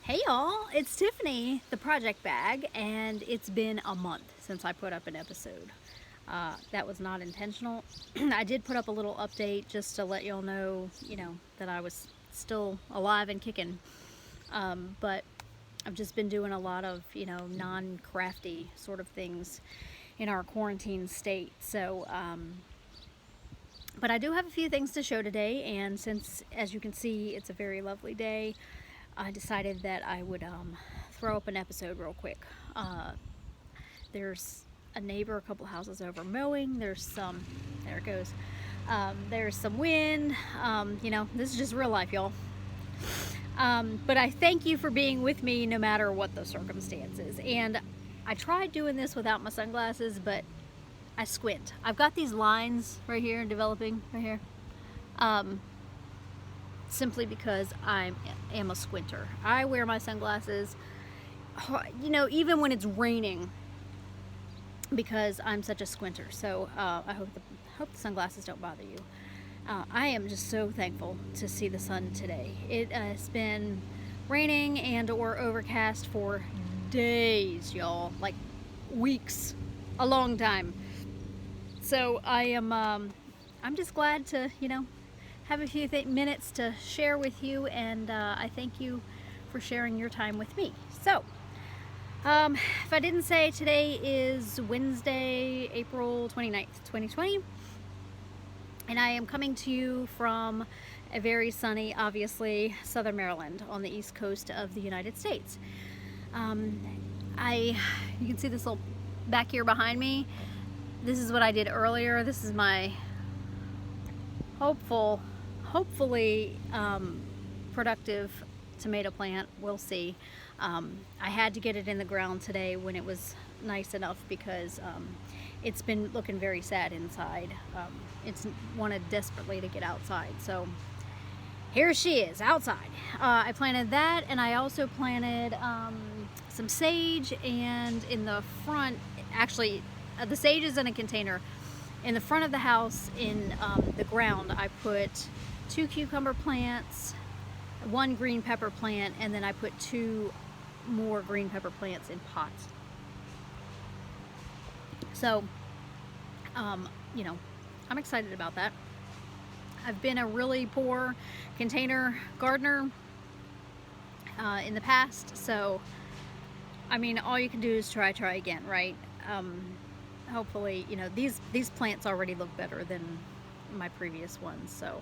Hey y'all, it's Tiffany, the Project Bag, and it's been a month since I put up an episode. That was not intentional. I did put up a little update just to let y'all know, that I was still alive and kicking. But I've just been doing a lot of, non-crafty sort of things in our quarantine state. But I do have a few things to show today, and since, as you can see, it's a very lovely day, I decided that I would throw up an episode real quick. There's a neighbor a couple houses over mowing. There it goes. There's some wind. This is just real life, y'all. But I thank you for being with me no matter what the circumstances. And I tried doing this without my sunglasses, but I squint. I've got these lines right here developing right here. Simply because I am a squinter. I wear my sunglasses, even when it's raining, because I'm such a squinter. So I hope the sunglasses don't bother you. I am just so thankful to see the sun today. It has been raining and or overcast for days, y'all, like weeks, a long time. So I'm just glad to, have a few minutes to share with you, and I thank you for sharing your time with me. So, if I didn't say, today is Wednesday, April 29th, 2020, and I am coming to you from a very sunny, obviously, Southern Maryland on the east coast of the United States. You can see this little back here behind me. This is what I did earlier. This is my hopefully productive tomato plant. We'll see. I had to get it in the ground today when it was nice enough, because it's been looking very sad inside. It's wanted desperately to get outside, so here she is outside. I planted that, and I also planted some sage, and in the front, actually, the sage is in a container. In the front of the house, in the ground, I put 2 cucumber plants, 1 green pepper plant, and then I put 2 more green pepper plants in pots. So, I'm excited about that. I've been a really poor container gardener in the past, so, all you can do is try again, right? Hopefully, these plants already look better than my previous ones, so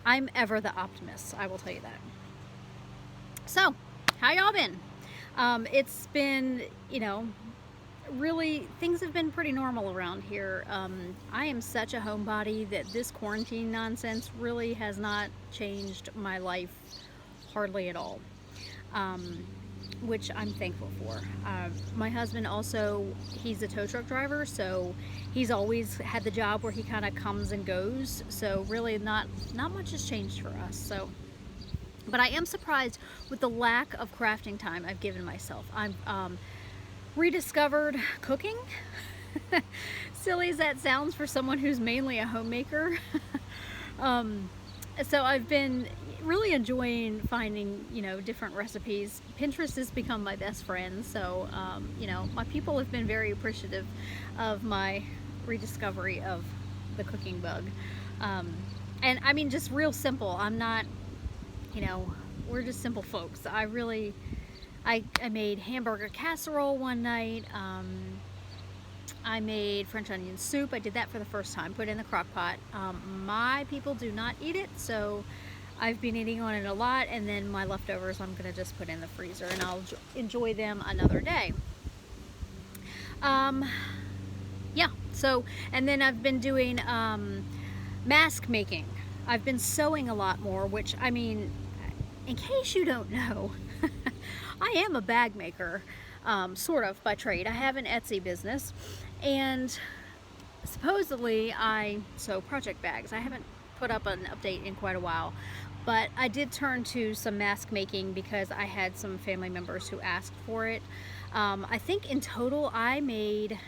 I'm ever the optimist, I will tell you that. So, how y'all been? It's been, really, things have been pretty normal around here. I am such a homebody that this quarantine nonsense really has not changed my life hardly at all. Which I'm thankful for. My husband also, he's a tow truck driver, so he's always had the job where he kind of comes and goes, so really not much has changed for us. So, but I am surprised with the lack of crafting time I've given myself. I've rediscovered cooking. Silly as that sounds for someone who's mainly a homemaker. So I've been really enjoying finding, different recipes. Pinterest has become my best friend, so, my people have been very appreciative of my rediscovery of the cooking bug. And just real simple. I'm not, we're just simple folks. I made hamburger casserole one night. I made French onion soup. I did that for the first time, put it in the crock pot. My people do not eat it, so I've been eating on it a lot, and then my leftovers I'm gonna just put in the freezer, and I'll enjoy them another day. Yeah, so, and then I've been doing mask making. I've been sewing a lot more, which, in case you don't know, I am a bag maker, sort of, by trade. I have an Etsy business, and supposedly I sew project bags. I haven't put up an update in quite a while, but I did turn to some mask making because I had some family members who asked for it. I think in total I made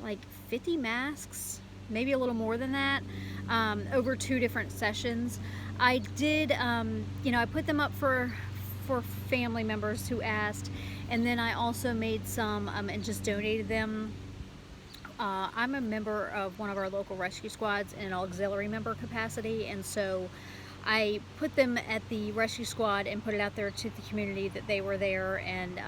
like 50 masks, maybe a little more than that, over 2 different sessions. I did, I put them up for for family members who asked, and then I also made some and just donated them. I'm a member of one of our local rescue squads in an auxiliary member capacity, and so I put them at the rescue squad and put it out there to the community that they were there, and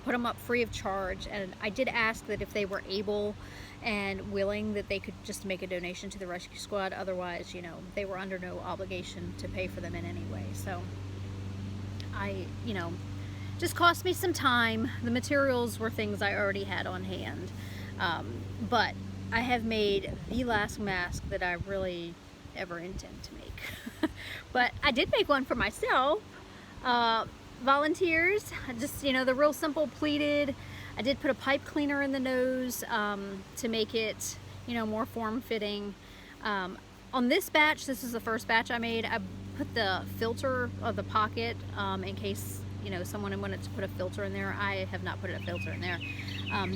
put them up free of charge. And I did ask that if they were able and willing, that they could just make a donation to the rescue squad. Otherwise, you know, they were under no obligation to pay for them in any way. So you know, just cost me some time. The materials were things I already had on hand. But I have made the last mask that I really ever intend to make. But I did make one for myself. Volunteers, just, you know, the real simple pleated. I did put a pipe cleaner in the nose to make it, you know, more form-fitting. On this batch, this is the first batch I made, I put the filter of the pocket in case, you know, someone wanted to put a filter in there. I have not put a filter in there.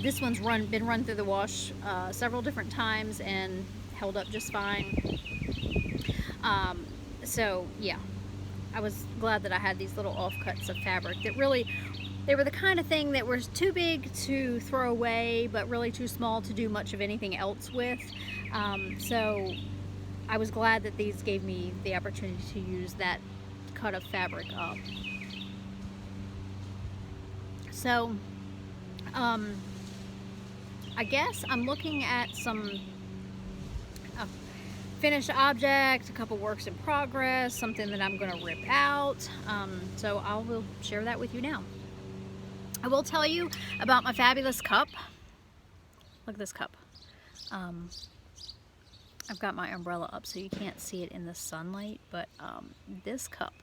This one's been run through the wash several different times and held up just fine. So yeah, I was glad that I had these little offcuts of fabric that really, they were the kind of thing that was too big to throw away, but really too small to do much of anything else with. So I was glad that these gave me the opportunity to use that cut of fabric up. So I guess I'm looking at some finished object, a couple works in progress, something that I'm going to rip out. So I will share that with you now. I will tell you about my fabulous cup. Look at this cup. I've got my umbrella up so you can't see it in the sunlight, but this cup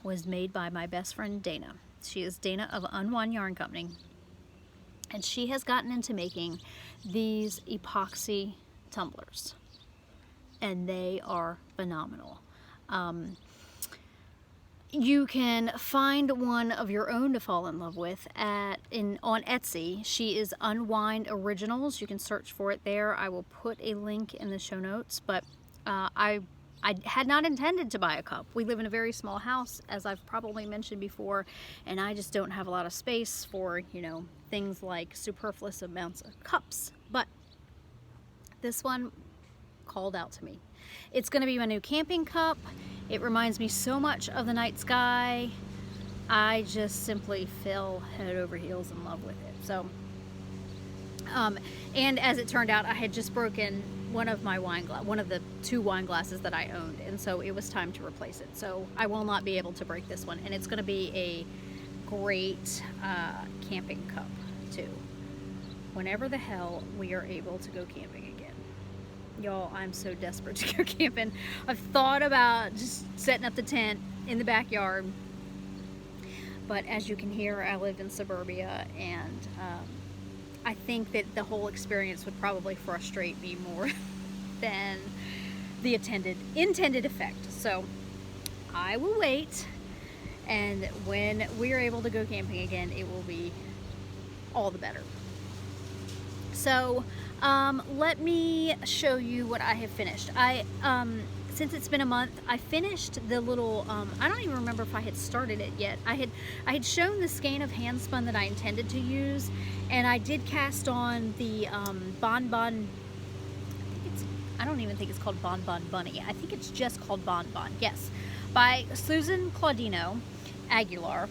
was made by my best friend Dana. She is Dana of Unwind Yarn Company, and she has gotten into making these epoxy tumblers, and they are phenomenal. You can find one of your own to fall in love with on Etsy. She is Unwind Originals. You can search for it there. I will put a link in the show notes, but I had not intended to buy a cup. We live in a very small house, as I've probably mentioned before, and I just don't have a lot of space for, you know, things like superfluous amounts of cups. But this one called out to me. It's going to be my new camping cup. It reminds me so much of the night sky. I just simply fell head over heels in love with it. So, and as it turned out, I had just broken one of the 2 wine glasses that I owned, and so it was time to replace it. So I will not be able to break this one, and it's going to be a great camping cup too, whenever the hell we are able to go camping again. Y'all, I'm so desperate to go camping. I've thought about just setting up the tent in the backyard, but as you can hear, I live in suburbia, and I think that the whole experience would probably frustrate me more than the intended effect. So I will wait, and when we're able to go camping again, it will be all the better. So let me show you what I have finished. Since it's been a month, I finished the little, I don't even remember if I had started it yet. I had shown the skein of hand spun that I intended to use, and I did cast on the Bon Bon, I don't even think it's called Bon Bon Bunny. I think it's just called Bon Bon, yes, by Susan Claudino Aguilar.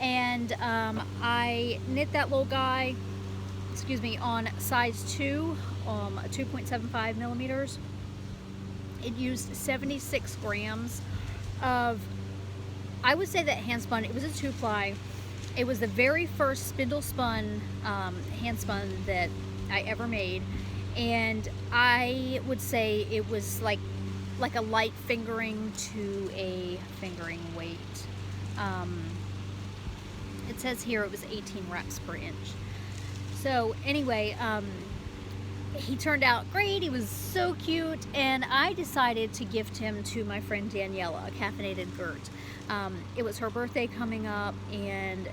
And I knit that little guy, on size 2, 2.75 millimeters. It used 76 grams of, I would say that hand spun. It was a 2-ply. It was the very first spindle spun hand spun that I ever made, and I would say it was like a light fingering to a fingering weight. It says here it was 18 reps per inch. So anyway, he turned out great. He was so cute, and I decided to gift him to my friend Daniela, a caffeinated Gert. It was her birthday coming up, and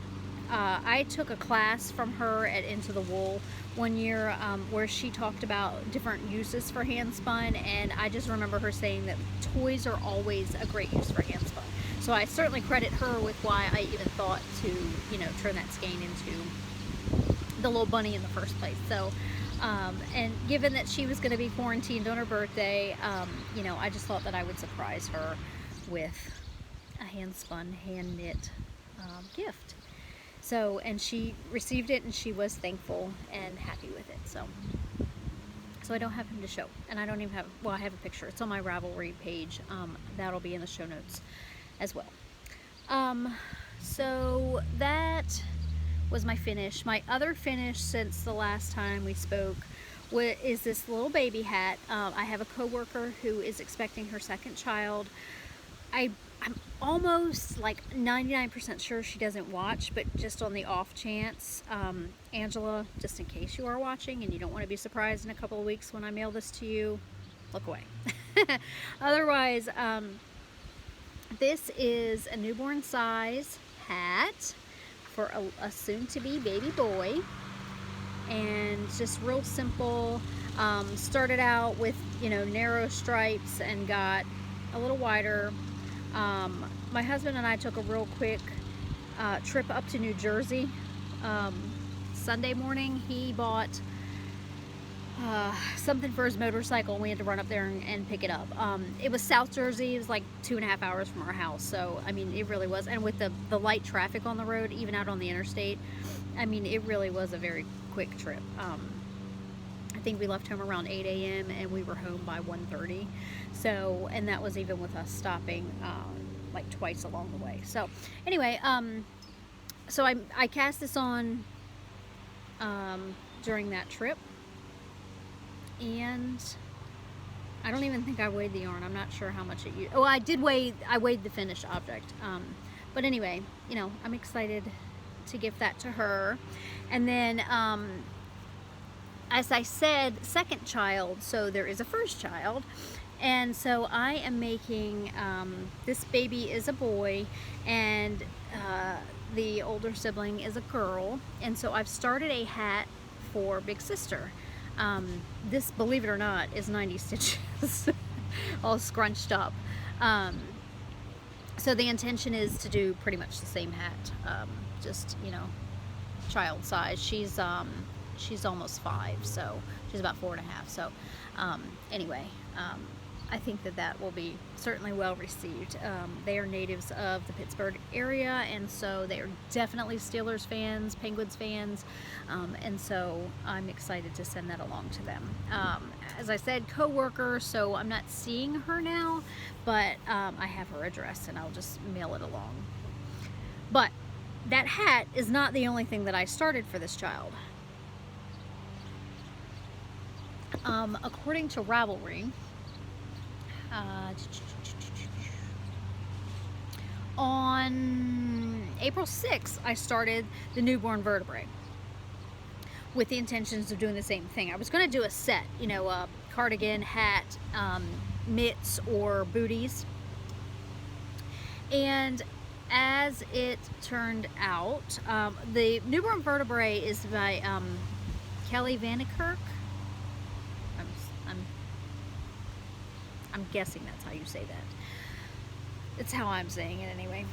I took a class from her at Into the Wool one year where she talked about different uses for hand spun, and I just remember her saying that toys are always a great use for hand spun. So I certainly credit her with why I even thought to, you know, turn that skein into the little bunny in the first place. So, and given that she was going to be quarantined on her birthday, you know, I just thought that I would surprise her with a hand-spun, hand-knit gift. So, and she received it, and she was thankful and happy with it. So I don't have him to show, and I don't even have, well, I have a picture. It's on my Ravelry page. That'll be in the show notes as well. So that was my finish. My other finish since the last time we spoke is this little baby hat. I have a coworker who is expecting her second child. I'm almost like 99% sure she doesn't watch, but just on the off chance, Angela, just in case you are watching and you don't want to be surprised in a couple of weeks when I mail this to you, look away. Otherwise, this is a newborn size hat for a soon-to-be baby boy, and just real simple. Started out with, you know, narrow stripes and got a little wider. My husband and I took a real quick trip up to New Jersey Sunday morning. He bought something for his motorcycle, and we had to run up there and pick it up. It was South Jersey. It was like 2.5 hours from our house, so I mean, it really was. And with the light traffic on the road, even out on the interstate, I mean, it really was a very quick trip. I think we left home around 8 a.m. and we were home by 1:30. So, and that was even with us stopping like twice along the way. So anyway, so I cast this on during that trip, and I don't even think I weighed the yarn. I'm not sure how much it used. Oh, I weighed the finished object. But anyway, you know, I'm excited to give that to her. And then, as I said, second child, so there is a first child. And so I am making, this baby is a boy, and the older sibling is a girl. And so I've started a hat for big sister. This, believe it or not, is 90 stitches all scrunched up. So the intention is to do pretty much the same hat, just, you know, child size. She's almost 5, so she's about 4.5. So anyway, I think that will be certainly well received. They are natives of the Pittsburgh area, and so they are definitely Steelers fans, Penguins fans, and so I'm excited to send that along to them. As I said, co-worker, so I'm not seeing her now, but I have her address, and I'll just mail it along. But that hat is not the only thing that I started for this child. According to Ravelry, on April 6th, I started the newborn vertebrae with the intentions of doing the same thing. I was going to do a set, you know, a cardigan, hat, mitts, or booties. And as it turned out, the newborn vertebrae is by Kelly Vanikirk. I'm guessing that's how you say that. It's how I'm saying it anyway.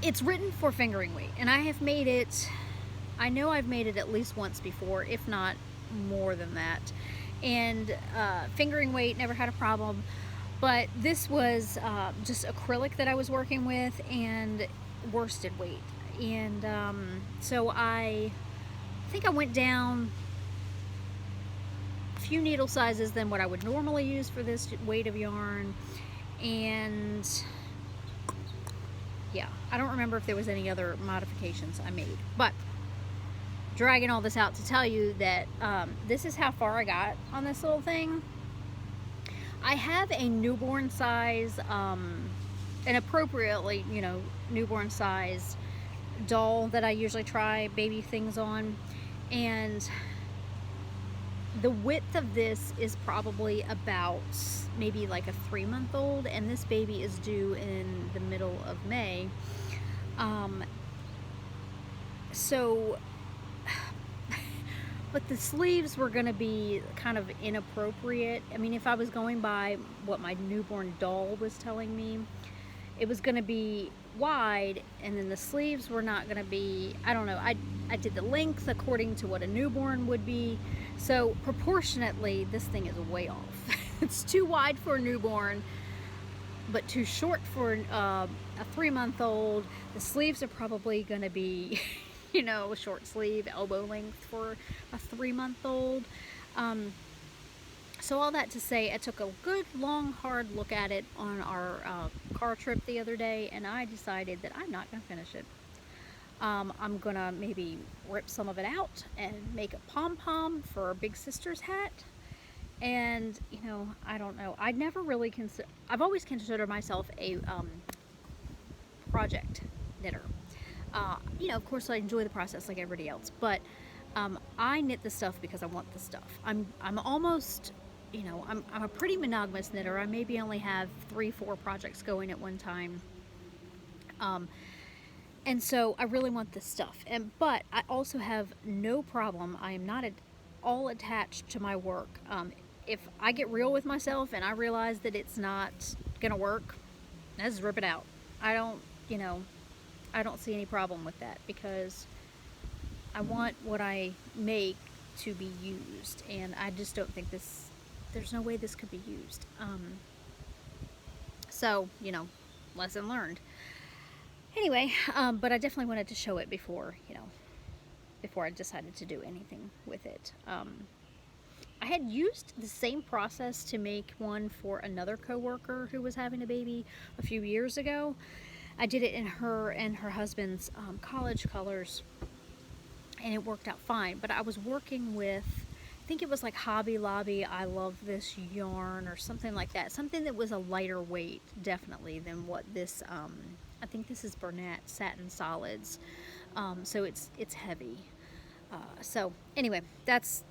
It's written for fingering weight, and I have made it, I know I've made it at least once before, if not more than that. And fingering weight, never had a problem. But this was just acrylic that I was working with, and worsted weight. And so I think I went down few needle sizes than what I would normally use for this weight of yarn. And yeah, I don't remember if there was any other modifications I made, but dragging all this out to tell you that this is how far I got on this little thing. I have a newborn size, an appropriately, you know, newborn size doll that I usually try baby things on, and the width of this is probably about maybe like a 3-month-old, and this baby is due in the middle of May. So, but the sleeves were going to be kind of inappropriate. I mean, if I was going by what my newborn doll was telling me, it was going to be wide, and then the sleeves were not going to be, I don't know, I did the length according to what a newborn would be. So proportionately, this thing is way off. It's too wide for a newborn, but too short for a 3-month-old. The sleeves are probably going to be, you know, short sleeve, elbow length for a 3-month-old. So all that to say, I took a good, long, hard look at it on our car trip the other day, and I decided that I'm not going to finish it. I'm going to maybe rip some of it out and make a pom-pom for our big sister's hat. And, you know, I don't know. I'd never really I've always considered myself a project knitter. You know, of course, I enjoy the process like everybody else, but I knit the stuff because I want the stuff. I'm almost, you know, I'm a pretty monogamous knitter. I maybe only have 3-4 projects going at one time. And so I really want this stuff. But I also have no problem. I am not at all attached to my work. If I get real with myself and I realize that it's not gonna work, I just rip it out. I don't, you know, I don't see any problem with that, because I want what I make to be used, and I just don't think there's no way this could be used. So, you know, lesson learned. Anyway, but I definitely wanted to show it before, you know, before I decided to do anything with it. I had used the same process to make one for another coworker who was having a baby a few years ago. I did it in her and her husband's college colors, and it worked out fine. But I was working with, I think it was like Hobby Lobby, I Love This yarn or something like that. Something that was a lighter weight, definitely, than what this, I think this is Bernat Satin Solids. So it's heavy. So anyway, that's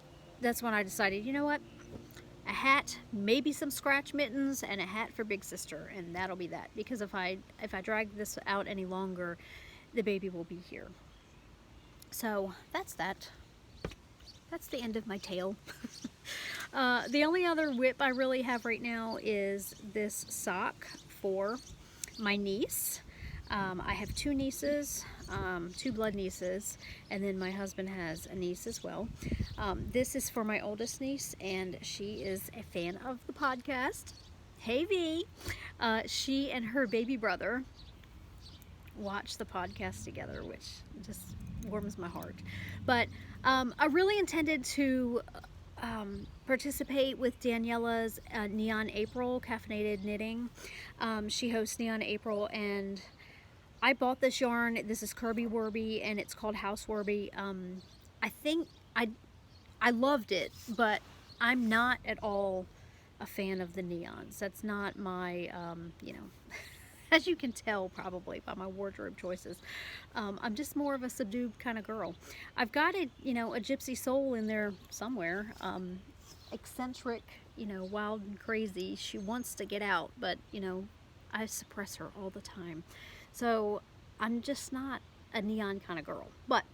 when I decided, you know what, a hat, maybe some scratch mittens, and a hat for big sister, and that'll be that. Because if I drag this out any longer, the baby will be here. So that's that. That's the end of my tale. The only other whip I really have right now is this sock for my niece. I have 2 nieces, 2 blood nieces, and then my husband has a niece as well. This is for my oldest niece, and she is a fan of the podcast. Hey V! She and her baby brother watch the podcast together, which just warms my heart. But I really intended to participate with Daniela's Neon April caffeinated knitting. She hosts Neon April, and I bought this yarn. This is Kirby Werby, and it's called House Werby. I think I loved it, but I'm not at all a fan of the neons. That's not my, you know, as you can tell probably by my wardrobe choices. I'm just more of a subdued kind of girl. I've got a, you know, a gypsy soul in there somewhere. Eccentric, you know, wild and crazy. She wants to get out, but, you know, I suppress her all the time. So I'm just not a neon kind of girl. But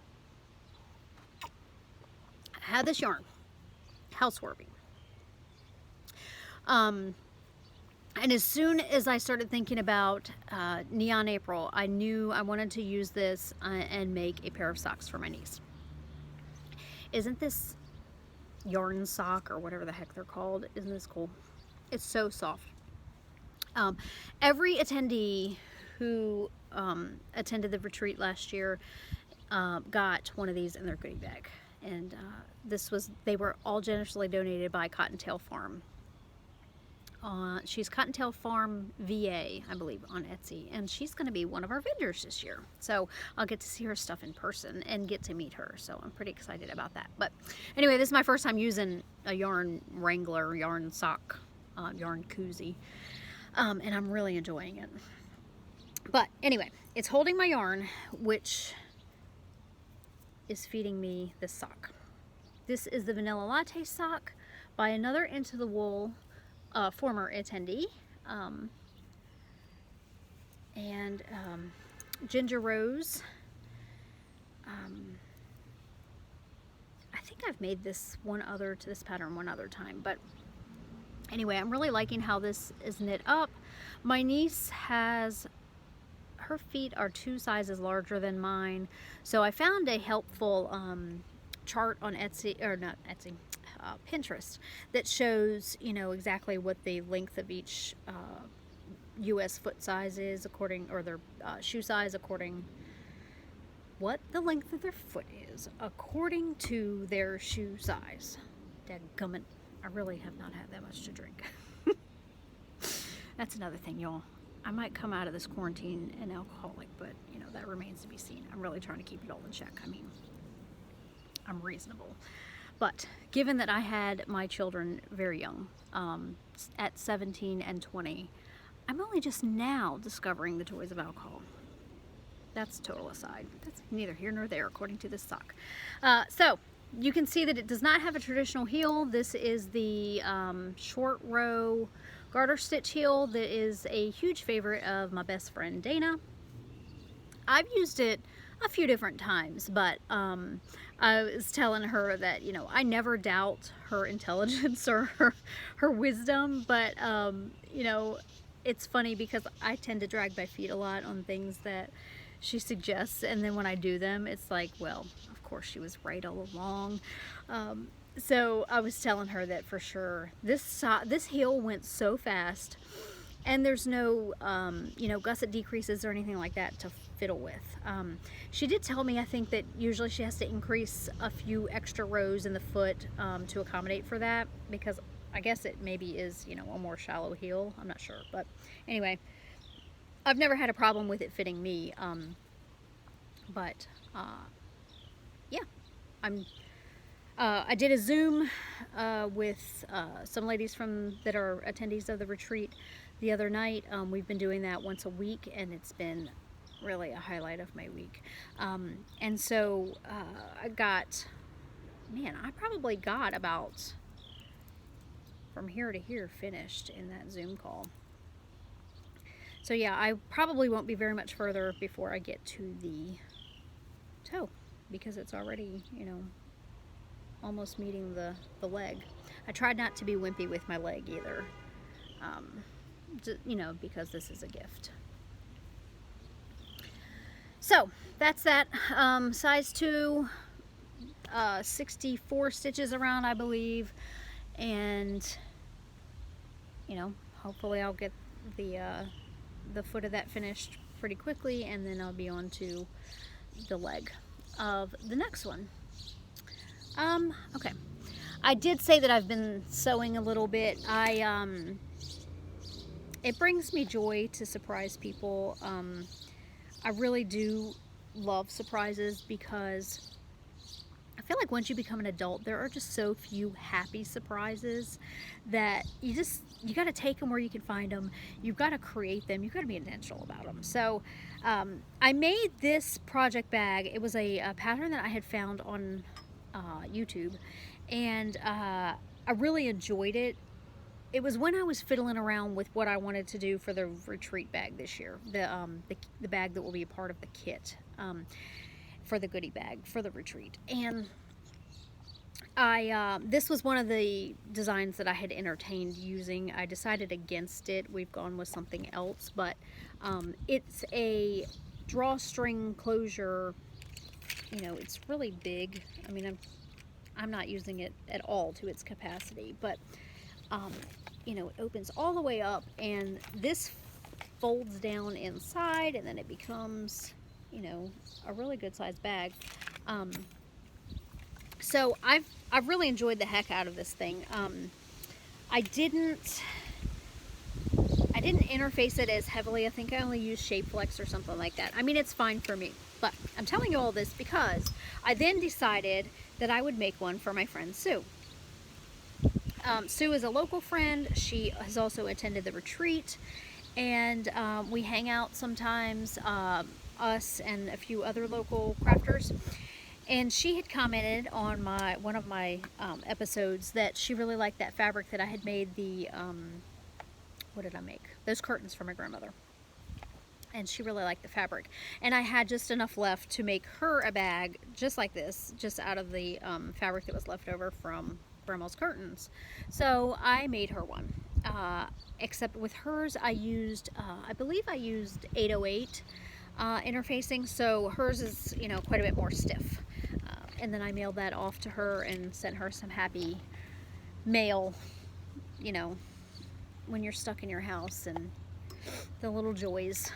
I had this yarn, House Werby. And as soon as I started thinking about Neon April, I knew I wanted to use this and make a pair of socks for my niece. Isn't this yarn sock, or whatever the heck they're called, isn't this cool? It's so soft. Every attendee who attended the retreat last year got one of these in their goodie bag, and they were all generously donated by Cottontail Farm. She's Cottontail Farm VA, I believe, on Etsy, and she's going to be one of our vendors this year. So I'll get to see her stuff in person and get to meet her. So I'm pretty excited about that. But anyway, this is my first time using a yarn wrangler, yarn sock, yarn koozie, and I'm really enjoying it. But anyway, it's holding my yarn, which is feeding me this sock. This is the Vanilla Latte sock by another Into the Wool former attendee, and Ginger Rose. I think I've made this pattern one other time, but anyway, I'm really liking how this is knit up. My niece has her feet are 2 sizes larger than mine. So I found a helpful chart on Etsy, or not Etsy, Pinterest, that shows, you know, exactly what the length of each U.S. foot size is according, or their shoe size according, what the length of their foot is according to their shoe size. Dadgummit, I really have not had that much to drink. That's another thing, y'all. I might come out of this quarantine an alcoholic, but, you know, that remains to be seen. I'm really trying to keep it all in check. I mean, I'm reasonable. But given that I had my children very young, at 17 and 20, I'm only just now discovering the joys of alcohol. That's a total aside. That's neither here nor there, according to this sock. So you can see that it does not have a traditional heel. This is the short row garter stitch heel that is a huge favorite of my best friend Dana. I've used it a few different times, but I was telling her that, you know, I never doubt her intelligence or her wisdom, but you know, it's funny because I tend to drag my feet a lot on things that she suggests, and then when I do them, it's like, well, of course she was right all along. So I was telling her that for sure this heel went so fast, and there's no you know, gusset decreases or anything like that to fiddle with. She did tell me, I think, that usually she has to increase a few extra rows in the foot to accommodate for that, because I guess it maybe is, you know, a more shallow heel. I'm not sure, but anyway, I've never had a problem with it fitting me. But yeah, I did a Zoom with some ladies that are attendees of the retreat the other night. We've been doing that once a week, and it's been really a highlight of my week. And so I probably got about from here to here finished in that Zoom call. So yeah, I probably won't be very much further before I get to the toe, because it's already, you know, almost meeting the leg. I tried not to be wimpy with my leg either, you know, because this is a gift. So that's that. Size 2, 64 stitches around, I believe, and, you know, hopefully I'll get the foot of that finished pretty quickly, and then I'll be on to the leg of the next one. Okay, I did say that I've been sewing a little bit. It brings me joy to surprise people. I really do love surprises, because I feel like once you become an adult, there are just so few happy surprises that you got to take them where you can find them. You've got to create them. You've got to be intentional about them. So I made this project bag. It was a pattern that I had found on YouTube, and I really enjoyed it. It was when I was fiddling around with what I wanted to do for the retreat bag this year, the bag that will be a part of the kit for the goodie bag for the retreat. And this was one of the designs that I had entertained using. I decided against it. We've gone with something else, but it's a drawstring closure. You know, it's really big. I mean, I'm not using it at all to its capacity, but you know, it opens all the way up, and this folds down inside, and then it becomes, you know, a really good sized bag. So I've really enjoyed the heck out of this thing. I didn't interface it as heavily. I think I only used Shape Flex or something like that. I mean, it's fine for me, but I'm telling you all this because I then decided that I would make one for my friend Sue. Sue is a local friend. She has also attended the retreat, and we hang out sometimes, us and a few other local crafters. And she had commented on one of my episodes that she really liked that fabric that I had made the, what did I make? Those curtains for my grandmother. And she really liked the fabric. And I had just enough left to make her a bag just like this, just out of the fabric that was left over from Grandma's curtains. So I made her one. Except with hers, I used, I believe I used 808 interfacing, so hers is, you know, quite a bit more stiff. And then I mailed that off to her and sent her some happy mail, you know, when you're stuck in your house, and the little joys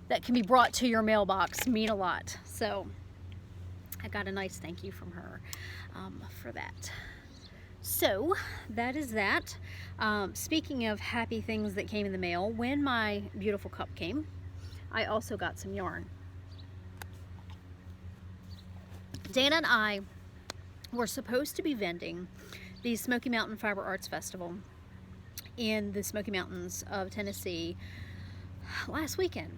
that can be brought to your mailbox mean a lot. So I got a nice thank you from her for that. So that is that. Speaking of happy things that came in the mail, when my beautiful cup came, I also got some yarn. Dana and I were supposed to be vending the Smoky Mountain Fiber Arts Festival in the Smoky Mountains of Tennessee last weekend.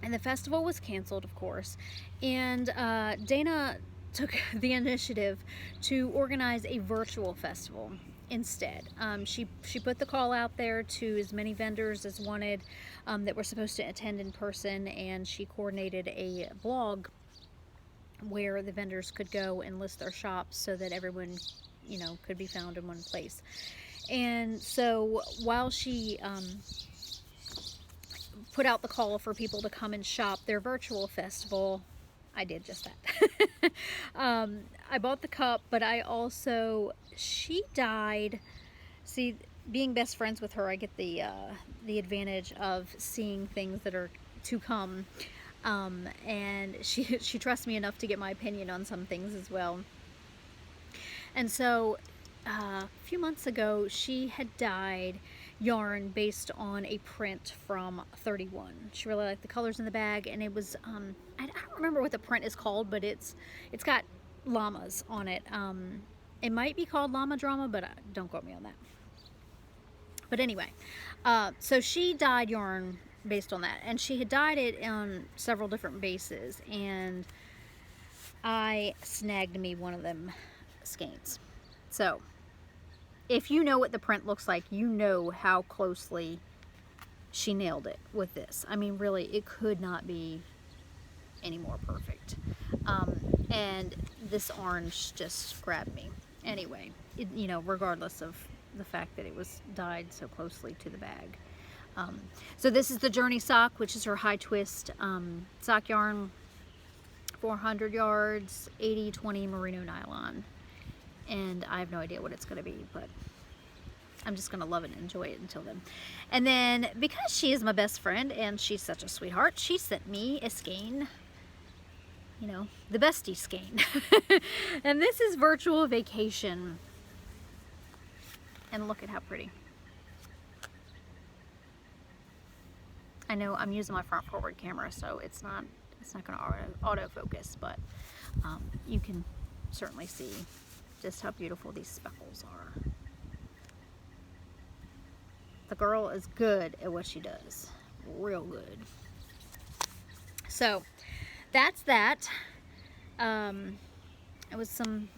And the festival was canceled, of course. And Dana took the initiative to organize a virtual festival instead. She put the call out there to as many vendors as wanted that were supposed to attend in person, and she coordinated a blog where the vendors could go and list their shops so that everyone, you know, could be found in one place. And so while she put out the call for people to come and shop their virtual festival, I did just that. I bought the cup, but I also, she dyed, see, being best friends with her, I get the advantage of seeing things that are to come. And she trusts me enough to get my opinion on some things as well. And so a few months ago, she had dyed yarn based on a print from 31. She really liked the colors in the bag, and it was I don't remember what the print is called, but it's got llamas on it. It might be called Llama Drama, but don't quote me on that. But anyway, so she dyed yarn based on that, and she had dyed it on several different bases, and I snagged me one of them skeins. So if you know what the print looks like, you know how closely she nailed it with this. I mean, really, it could not be any more perfect. And this orange just grabbed me. Anyway, you know, regardless of the fact that it was dyed so closely to the bag. So this is the Journey sock, which is her high twist sock yarn, 400 yards, 80/20 merino nylon. And I have no idea what it's going to be, but I'm just going to love it and enjoy it until then. And then, because she is my best friend and she's such a sweetheart, she sent me a skein, you know, the bestie skein. And this is Virtual Vacation. And look at how pretty. I know I'm using my front forward camera, so it's not going to autofocus, but you can certainly see just how beautiful these speckles are. The girl is good at what she does. Real good. So that's that. It was some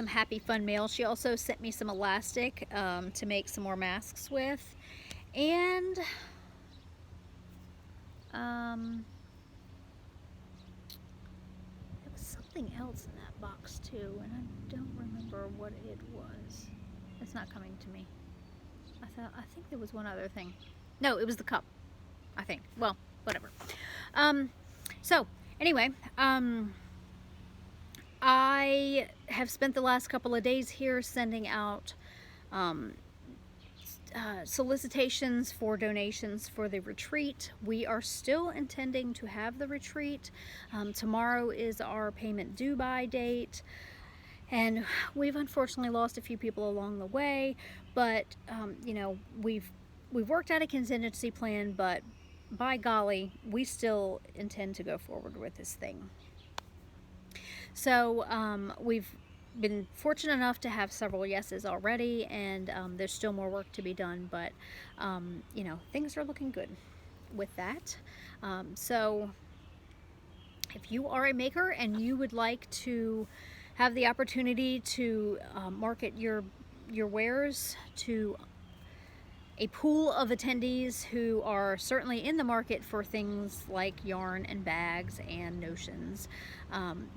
happy fun mail. She also sent me some elastic to make some more masks with. And there was something else in that box too, and I don't remember what it was. It's not coming to me. I think there was one other thing. No, it was the cup, I think. Well, whatever. So anyway, I have spent the last couple of days here sending out solicitations for donations for the retreat. We are still intending to have the retreat. Tomorrow is our payment due by date, and we've unfortunately lost a few people along the way, but you know, we've worked out a contingency plan, but by golly, we still intend to go forward with this thing. So we've been fortunate enough to have several yeses already, and there's still more work to be done, but you know, things are looking good with that. So if you are a maker and you would like to have the opportunity to market your wares to a pool of attendees who are certainly in the market for things like yarn and bags and notions,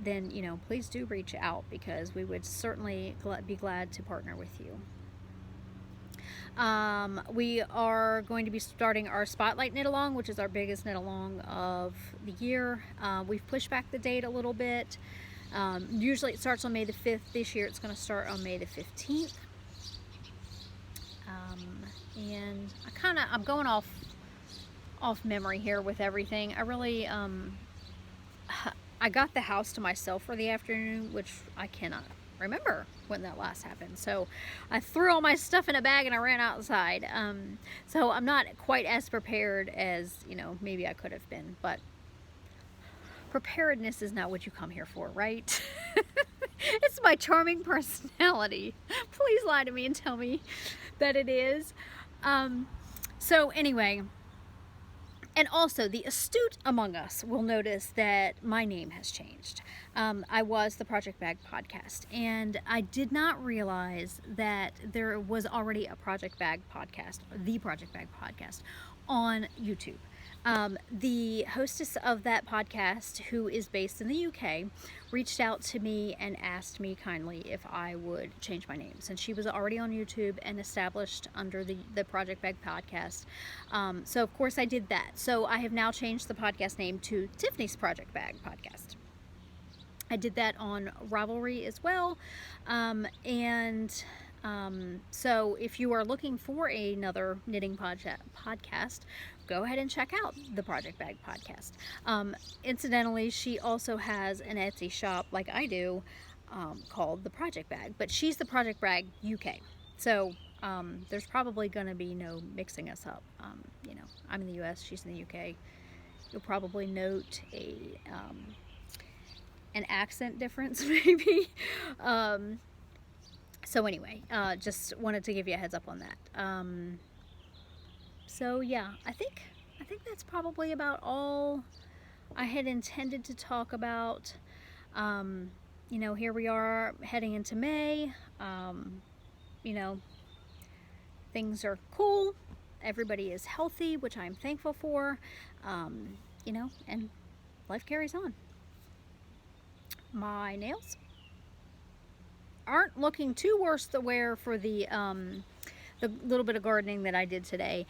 then, you know, please do reach out, because we would certainly be glad to partner with you. We are going to be starting our Spotlight knit along, which is our biggest knit along of the year. We've pushed back the date a little bit. Usually it starts on May the 5th. This year it's going to start on May the 15th. And I'm going off memory here with everything. I really, I got the house to myself for the afternoon, which I cannot remember when that last happened. So I threw all my stuff in a bag and I ran outside. So I'm not quite as prepared as, maybe I could have been, but preparedness is not what you come here for, right? It's my charming personality. Please lie to me and tell me that it is. So anyway, and also the astute among us will notice that my name has changed. I was the Project Bag Podcast, and I did not realize that there was already a Project Bag Podcast, the Project Bag Podcast, on YouTube. The hostess of that podcast, who is based in the UK, reached out to me and asked me kindly if I would change my name, since she was already on YouTube and established under the Project Bag Podcast. So of course I did that. So I have now changed the podcast name to Tiffany's Project Bag Podcast. I did that on Ravelry as well. So if you are looking for another knitting podcast, go ahead and check out the Project Bag Podcast. Incidentally, she also has an Etsy shop like I do, called The Project Bag, but she's the Project Bag UK. So there's probably going to be no mixing us up. I'm in the US, she's in the UK. You'll probably note an accent difference maybe. So anyway, just wanted to give you a heads up on that. So yeah, I think that's probably about all I had intended to talk about. Here we are heading into May. Things are cool. Everybody is healthy, which I'm thankful for. And life carries on. My nails aren't looking too worse to wear for the little bit of gardening that I did today.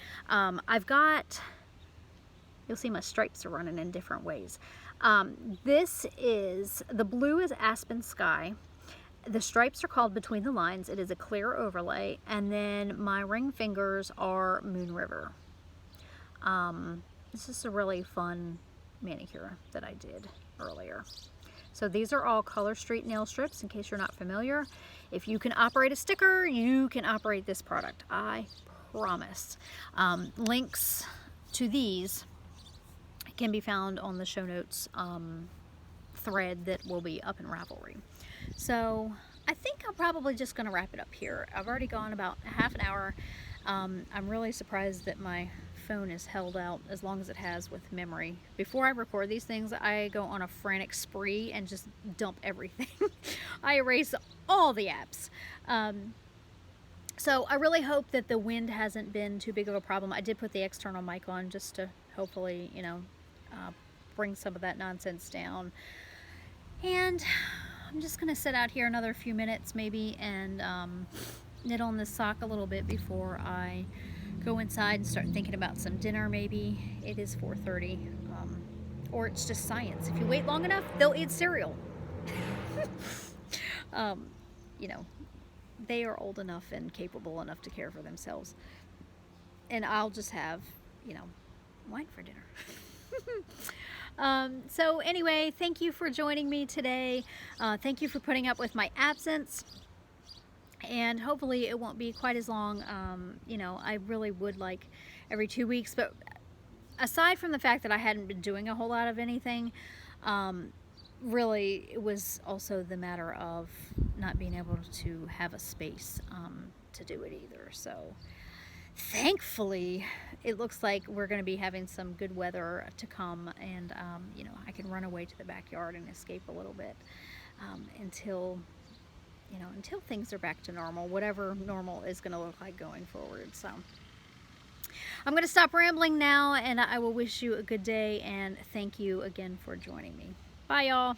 You'll see my stripes are running in different ways. The blue is Aspen Sky. The stripes are called Between the Lines. It is a clear overlay. And then my ring fingers are Moon River. This is a really fun manicure that I did earlier. So these are all Color Street nail strips, in case you're not familiar. If you can operate a sticker, you can operate this product. I promise. Links to these can be found on the show notes thread that will be up in Ravelry. So I think I'm probably just going to wrap it up here. I've already gone about half an hour. I'm really surprised that my phone is held out as long as it has with memory. Before I record these things, I go on a frantic spree and just dump everything. I erase all the apps. So I really hope that the wind hasn't been too big of a problem. I did put the external mic on just to hopefully, bring some of that nonsense down. And I'm just going to sit out here another few minutes maybe and knit on this sock a little bit before I go inside and start thinking about some dinner maybe. It is 4:30, or it's just science. If you wait long enough, they'll eat cereal. They are old enough and capable enough to care for themselves. And I'll just have, wine for dinner. So anyway, thank you for joining me today. Thank you for putting up with my absence. And hopefully it won't be quite as long. I really would like every 2 weeks, but aside from the fact that I hadn't been doing a whole lot of anything, really it was also the matter of not being able to have a space to do it either. So thankfully it looks like we're going to be having some good weather to come, and I can run away to the backyard and escape a little bit until things are back to normal, whatever normal is going to look like going forward. So I'm going to stop rambling now, and I will wish you a good day, and thank you again for joining me. Bye, y'all.